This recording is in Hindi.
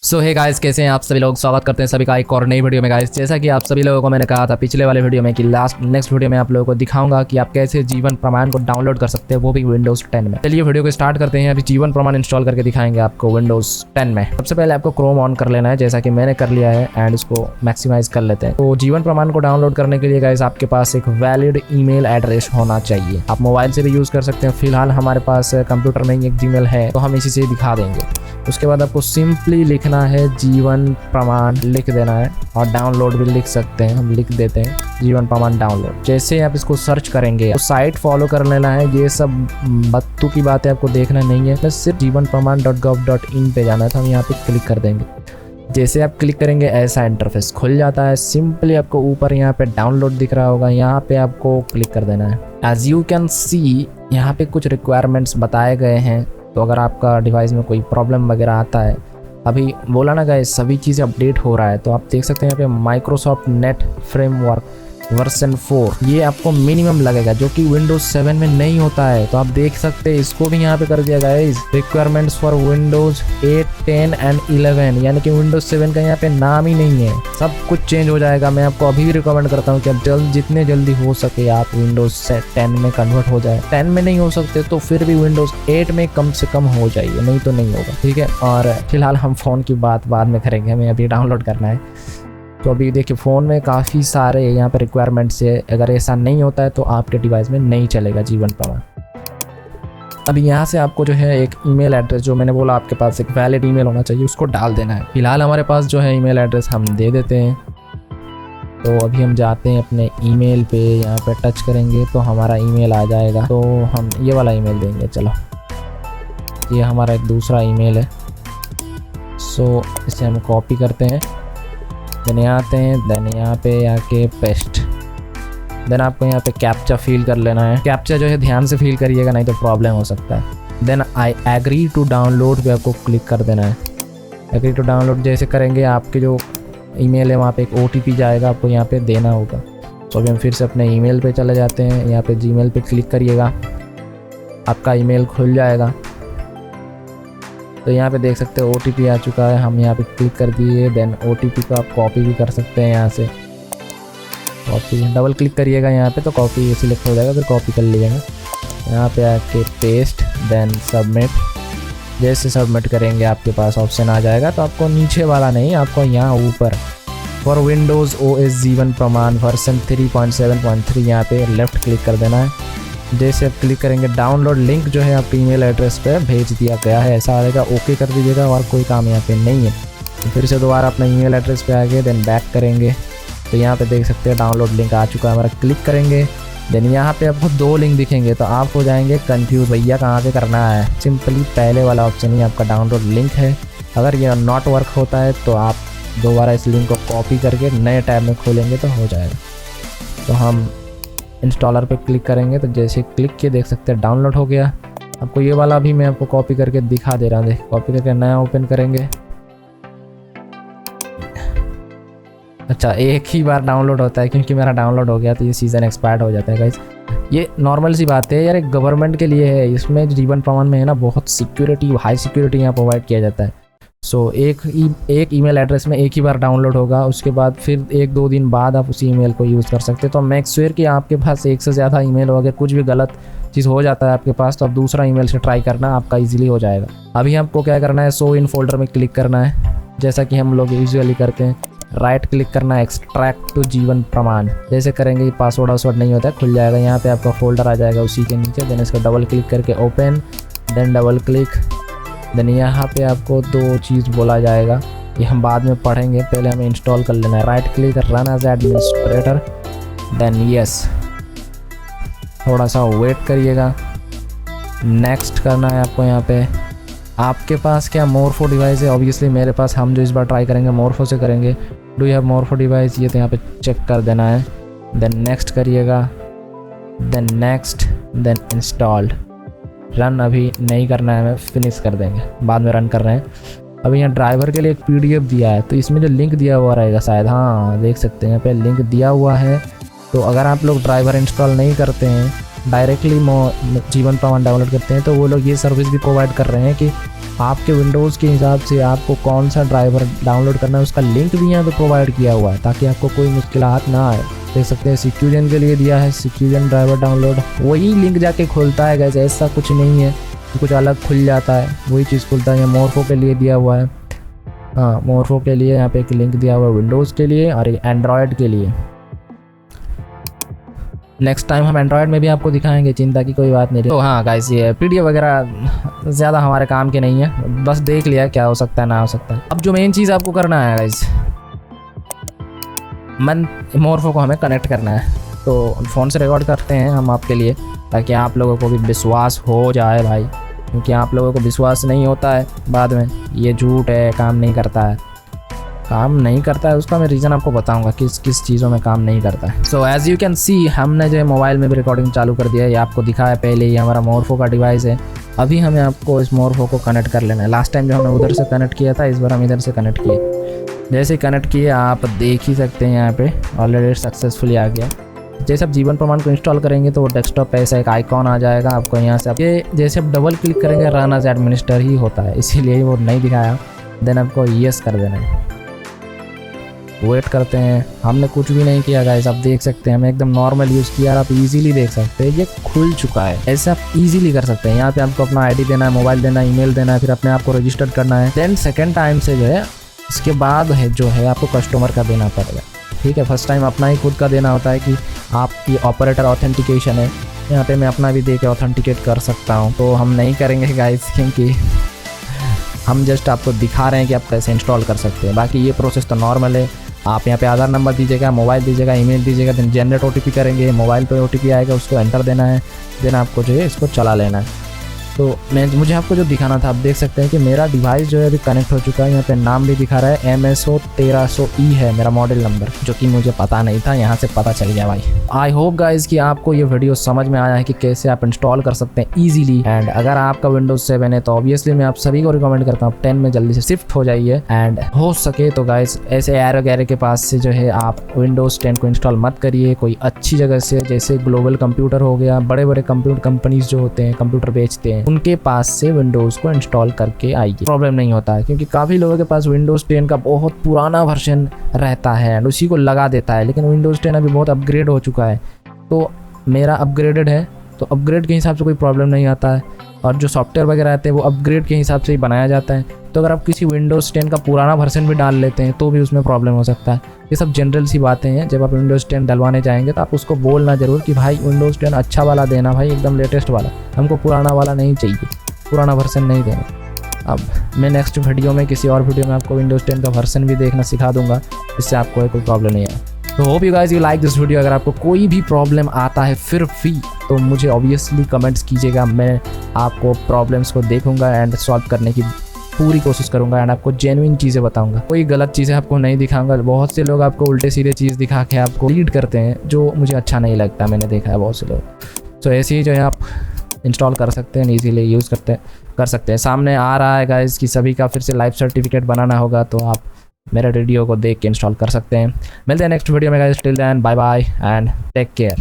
सो हे गाइस, कैसे हैं आप सभी लोग। स्वागत करते हैं सभी का एक और नई वीडियो में। गाइस, जैसा कि आप सभी लोगों को मैंने कहा था पिछले वाले वीडियो में कि नेक्स्ट वीडियो में आप लोगों को दिखाऊंगा कि आप कैसे जीवन प्रमाण को डाउनलोड कर सकते हैं, वो भी विंडोज 10 में। चलिए वीडियो को स्टार्ट करते हैं। अभी जीवन प्रमाण इंस्टॉल करके दिखाएंगे आपको विंडोज 10 में। सबसे पहले आपको क्रोम ऑन कर लेना है, जैसा कि मैंने कर लिया है, एंड इसको मैक्सिमाइज कर लेते हैं। तो जीवन प्रमाण को डाउनलोड करने के लिए गाइस आपके पास एक वैलिड ईमेल एड्रेस होना चाहिए। आप मोबाइल से भी यूज कर सकते हैं, फिलहाल हमारे पास कंप्यूटर में ही एक जीमेल है तो हम इसी से दिखा देंगे। उसके बाद आपको सिंपली लिखना है जीवन प्रमाण, लिख देना है, और डाउनलोड भी लिख सकते हैं, हम लिख देते हैं जीवन प्रमाण डाउनलोड। जैसे आप इसको सर्च करेंगे तो साइट फॉलो कर लेना है। ये सब बत्तू की बातें आपको देखना नहीं है, बस सिर्फ जीवन प्रमाण .gov.in पे जाना है। तो हम यहाँ पे क्लिक कर देंगे। जैसे आप क्लिक करेंगे ऐसा इंटरफेस खुल जाता है। सिंपली आपको ऊपर यहाँ पे डाउनलोड दिख रहा होगा, यहाँ पे आपको क्लिक कर देना है। एज यू कैन सी यहाँ पे कुछ रिक्वायरमेंट्स बताए गए हैं। तो अगर आपका डिवाइस में कोई प्रॉब्लम वगैरह आता है, अभी बोला ना गाइस सभी चीज़ें अपडेट हो रहा है, तो आप देख सकते हैं यहाँ पे माइक्रोसॉफ्ट नेट फ्रेमवर्क वर्जन 4 ये आपको मिनिमम लगेगा, जो कि विंडोज 7 में नहीं होता है। तो आप देख सकते हैं इसको भी यहाँ पे कर दिया guys, requirements for Windows 8, 10 and 11, यानी कि विंडोज 7 का यहाँ पे नाम ही नहीं है। सब कुछ चेंज हो जाएगा। मैं आपको अभी भी रिकमेंड करता हूँ कि आप जितने जल्दी हो सके आप विंडोज 10 में कन्वर्ट हो जाए। 10 में नहीं हो सकते तो फिर भी विंडोज 8 में कम से कम हो जाइए, नहीं तो नहीं होगा, ठीक है। और फिलहाल हम फ़ोन की बात बाद में करेंगे, हमें अभी डाउनलोड करना है। तो अभी देखिए फ़ोन में काफ़ी सारे यहाँ पे रिक्वायरमेंट्स है। अगर ऐसा नहीं होता है तो आपके डिवाइस में नहीं चलेगा जीवन प्रमाण। अभी यहाँ से आपको जो है एक ईमेल एड्रेस, जो मैंने बोला आपके पास एक वैलिड ईमेल होना चाहिए, उसको डाल देना है। फिलहाल हमारे पास जो है ईमेल एड्रेस हम दे देते हैं। तो अभी हम जाते हैं अपने ईमेल पे, यहाँ पे टच करेंगे तो हमारा ईमेल आ जाएगा। तो हम ये वाला ईमेल देंगे। चलो, ये हमारा एक दूसरा ईमेल है। सो इसे हम कॉपी करते हैं, देन आते हैं, देन यहाँ पे आके पेस्ट। देन आपको यहाँ पे कैप्चा फिल कर लेना है। कैप्चा जो है ध्यान से फिल करिएगा, नहीं तो प्रॉब्लम हो सकता है। Then I agree to download पे आपको क्लिक कर देना है। एग्री टू डाउनलोड जैसे करेंगे आपके जो ईमेल है वहाँ पे एक OTP जाएगा, आपको यहाँ पे देना होगा। तो अभी हम फिर से अपने ईमेल पे चले जाते हैं। यहाँ पे जीमेल पे क्लिक करिएगा, आपका ईमेल खुल जाएगा। तो यहाँ पे देख सकते हैं OTP आ चुका है, हम यहाँ पे क्लिक कर दिए। देन OTP को आप कॉपी भी कर सकते हैं। यहाँ से कॉपी डबल क्लिक करिएगा यहाँ पे, तो कॉपी सिलेक्ट हो जाएगा, फिर कॉपी कर लीजिएगा। यहाँ पे आके पेस्ट, देन सबमिट। जैसे सबमिट करेंगे आपके पास ऑप्शन आ जाएगा। तो आपको नीचे वाला नहीं, आपको यहाँ ऊपर फॉर विंडोज़ OS जीवन प्रमाण वर्जन 3.7.3 यहाँ पे लेफ़्ट क्लिक कर देना है। जैसे आप क्लिक करेंगे डाउनलोड लिंक जो है आपके ईमेल एड्रेस पे भेज दिया गया है, ऐसा आएगा। ओके कर दीजिएगा, और कोई काम यहाँ पे नहीं है। तो फिर से दोबारा अपना ईमेल एड्रेस पे आ गए, देन बैक करेंगे तो यहाँ पे देख सकते हैं डाउनलोड लिंक आ चुका है हमारा। क्लिक करेंगे, देन यहाँ पे आपको 2 लिंक दिखेंगे, तो आप हो जाएंगे कंफ्यूज, भैया कहाँ पे करना है। सिंपली पहले वाला ऑप्शन ही आपका डाउनलोड लिंक है। अगर ये नॉट वर्क होता है तो आप दोबारा इस लिंक को कॉपी करके नए टैब में खोलेंगे तो हो जाएगा। तो हम इंस्टॉलर पे क्लिक करेंगे, तो जैसे क्लिक किए देख सकते हैं डाउनलोड हो गया। आपको ये वाला भी मैं आपको कॉपी करके दिखा दे रहा हूँ। देख, कॉपी करके नया ओपन करेंगे। अच्छा, एक ही बार डाउनलोड होता है, क्योंकि मेरा डाउनलोड हो गया तो ये सीज़न एक्सपायर्ड हो जाता है गाइस। ये नॉर्मल सी बात है यार, एक गवर्नमेंट के लिए है। इसमें जीवन प्रमाण में है ना बहुत सिक्योरिटी, हाई सिक्योरिटी यहाँ प्रोवाइड किया जाता है। सो एक ईमेल एड्रेस में एक ही बार डाउनलोड होगा, उसके बाद फिर 1-2 दिन बाद आप उसी ईमेल को यूज़ कर सकते हैं। तो मेक श्योर कि आपके पास एक से ज़्यादा ईमेल हो, अगर कुछ भी गलत चीज़ हो जाता है आपके पास तो आप दूसरा ईमेल से ट्राई करना, आपका इजीली हो जाएगा। अभी आपको क्या करना है, शो इन फोल्डर में क्लिक करना है, जैसा कि हम लोग यूजुअली करते हैं। राइट क्लिक करना है, एक्सट्रैक्ट टू जीवन प्रमाण। जैसे करेंगे पासवर्ड नहीं होता है, खुल जाएगा। यहाँ पे आपका फोल्डर आ जाएगा उसी के नीचे। देन इसको डबल क्लिक करके open, then double click. Then यहाँ पे आपको 2 चीज़ बोला जाएगा, ये हम बाद में पढ़ेंगे, पहले हमें इंस्टॉल कर लेना है। Right click run as administrator, then yes. थोड़ा सा वेट करिएगा, नेक्स्ट करना है आपको। यहाँ पे आपके पास क्या मोरफो डिवाइस है, ऑब्वियसली मेरे पास, हम जो इस बार ट्राई करेंगे मोरफो से करेंगे। Do you have Morpho device, ये तो यहाँ पे चेक कर देना है। देन नेक्स्ट करिएगा, then next, then installed. Run अभी नहीं करना है, हमें फिनिश कर देंगे, बाद में रन कर रहे हैं। अभी यहाँ ड्राइवर के लिए एक PDF दिया है, तो इसमें जो लिंक दिया हुआ रहेगा शायद, हाँ देख सकते हैं यहाँ पे लिंक दिया हुआ है। तो अगर आप लोग ड्राइवर इंस्टॉल नहीं करते हैं, डायरेक्टली जीवन प्रमाण डाउनलोड करते हैं, तो वो लोग ये सर्विस भी प्रोवाइड कर रहे हैं कि आपके विंडोज़ के हिसाब से आपको कौन सा ड्राइवर डाउनलोड करना है उसका लिंक भी यहाँ पे प्रोवाइड किया हुआ है, ताकि आपको कोई मुश्किलात ना आए। देख सकते हैं सिक्यूजन के लिए दिया है, सिक्यूजन ड्राइवर डाउनलोड, वही लिंक जाके खुलता है गाइस, ऐसा कुछ नहीं है कि कुछ अलग खुल जाता है, वही चीज़ खुलता है। यहाँ मोरफो के लिए दिया हुआ है, हाँ मोरफो के लिए यहाँ पे एक लिंक दिया हुआ है विंडोज़ के लिए और एक एंड्रॉयड के लिए। नेक्स्ट टाइम हम एंड्रॉयड में भी आपको दिखाएंगे, चिंता की कोई बात नहीं। तो हाँ गाइस, ये पीडीएफ वगैरह ज़्यादा हमारे काम के नहीं है, बस देख लिया क्या हो सकता है ना हो सकता है। अब जो मेन चीज़ आपको करना है गाइस, मोरफो को हमें कनेक्ट करना है, तो फ़ोन से रिकॉर्ड करते हैं हम आपके लिए, ताकि आप लोगों को भी विश्वास हो जाए भाई, क्योंकि आप लोगों को विश्वास नहीं होता है बाद में, ये झूठ है, काम नहीं करता है। काम नहीं करता है उसका मैं रीज़न आपको बताऊंगा किस किस चीज़ों में काम नहीं करता है। So as you can see, हमने जो है मोबाइल में भी रिकॉर्डिंग चालू कर दिया है, ये आपको दिखाया पहले, ये हमारा मोरफो का डिवाइस है। अभी हमें आपको इस मोरफो को कनेक्ट कर लेना है। लास्ट टाइम जो हमने उधर से कनेक्ट किया था, इस बार हम इधर से कनेक्ट किए। जैसे कनेक्ट किए आप देख ही सकते हैं यहाँ पे ऑलरेडी सक्सेसफुली आ गया। जैसे आप जीवन प्रमाण को इंस्टॉल करेंगे तो वो डेस्कटॉप पे ऐसा एक आइकॉन आ जाएगा आपको, यहाँ से ये जैसे आप डबल क्लिक करेंगे रन एज एडमिनिस्टर ही होता है, इसीलिए वो नहीं दिखाया। देन आपको येस कर देना है। वेट करते हैं, हमने कुछ भी नहीं किया गाइस, आप देख सकते हैं हमें एकदम नॉर्मल यूज़ किया और आप इजीली देख सकते हैं ये खुल चुका है। ऐसे आप इजीली कर सकते हैं। यहाँ पे आपको अपना आईडी देना है, मोबाइल देना है, ईमेल देना है, फिर अपने आप को रजिस्टर करना है। देन सेकेंड टाइम से जो है इसके बाद है जो है आपको कस्टमर का देना पड़ेगा, ठीक है। फर्स्ट टाइम अपना ही खुद का देना होता है कि आपकी ऑपरेटर ऑथेंटिकेशन है, यहाँ पे मैं अपना भी दे के ऑथेंटिकेट कर सकता हूँ, तो हम नहीं करेंगे गाइस, क्योंकि हम जस्ट आपको दिखा रहे हैं कि आप कैसे इंस्टॉल कर सकते हैं। बाकी ये प्रोसेस तो नॉर्मल है। आप यहाँ पे आधार नंबर दीजिएगा, मोबाइल दीजिएगा, ईमेल दीजिएगा, देन जनरेट ओटीपी करेंगे, मोबाइल पे ओटीपी आएगा, उसको एंटर देना है, देन आपको जो है इसको चला लेना है। तो मुझे आपको जो दिखाना था, आप देख सकते हैं कि मेरा डिवाइस जो है अभी कनेक्ट हो चुका है। यहाँ पे नाम भी दिखा रहा है MSO 1300E है मेरा मॉडल नंबर, जो कि मुझे पता नहीं था, यहाँ से पता चल गया भाई। आई होप गाइज कि आपको ये वीडियो समझ में आया है कि कैसे आप इंस्टॉल कर सकते हैं ईजिली। एंड अगर आपका विंडोज 7 है तो ऑब्वियसली मैं आप सभी को रिकमेंड करता हूँ 10 में जल्दी से शिफ्ट हो जाइए। एंड हो सके तो गाइज ऐसे एरो गैरे के पास से जो है आप विंडोज 10 को इंस्टॉल मत करिए, कोई अच्छी जगह से, जैसे ग्लोबल कंप्यूटर हो गया, बड़े बड़े कंप्यूटर कंपनीज जो होते हैं कंप्यूटर बेचते हैं, उनके पास से विंडोज को इंस्टॉल करके आइए, प्रॉब्लम नहीं होता है। क्योंकि काफ़ी लोगों के पास विंडोज 10 का बहुत पुराना वर्जन रहता है एंड उसी को लगा देता है, लेकिन विंडोज 10 अभी बहुत अपग्रेड हो चुका है। तो मेरा अपग्रेडेड है, तो अपग्रेड के हिसाब से कोई प्रॉब्लम नहीं आता है, और जो सॉफ्टवेयर वगैरह आते हैं वो अपग्रेड के हिसाब से ही बनाया जाता है। तो अगर आप किसी विंडोज़ 10 का पुराना वर्जन भी डाल लेते हैं तो भी उसमें प्रॉब्लम हो सकता है। ये सब जनरल सी बातें हैं। जब आप विंडोज़ 10 डलवाने जाएंगे तो आप उसको बोलना ज़रूर कि भाई विंडोज़ 10 अच्छा वाला देना भाई, एकदम लेटेस्ट वाला, हमको पुराना वाला नहीं चाहिए, पुराना वर्जन नहीं देना। अब मैं नेक्स्ट वीडियो में, किसी और वीडियो में आपको विंडोज़ 10 का वर्जन भी देखना सिखा दूंगा, इससे आपको कोई प्रॉब्लम नहीं है। तो hope you guys you like this video. अगर आपको कोई भी प्रॉब्लम आता है फिर भी, तो मुझे ऑब्वियसली कमेंट्स कीजिएगा, मैं आपको प्रॉब्लम्स को देखूंगा एंड सॉल्व करने की पूरी कोशिश करूंगा एंड आपको जेन्युइन चीज़ें बताऊंगा, कोई गलत चीज़ें आपको नहीं दिखाऊंगा। बहुत से लोग आपको उल्टे सीधे चीज़ दिखा के आपको लीड करते हैं, जो मुझे अच्छा नहीं लगता, मैंने देखा है बहुत से लोग। तो ऐसे ही जो है आप इंस्टॉल कर सकते हैं, ईजीली यूज़ कर सकते हैं। सामने आ रहा है गाइस कि सभी का फिर से लाइफ सर्टिफिकेट बनाना होगा, तो आप मेरे वीडियो को देख के इंस्टॉल कर सकते हैं। मिलते हैं नेक्स्ट वीडियो में guys, till then bye bye and take care.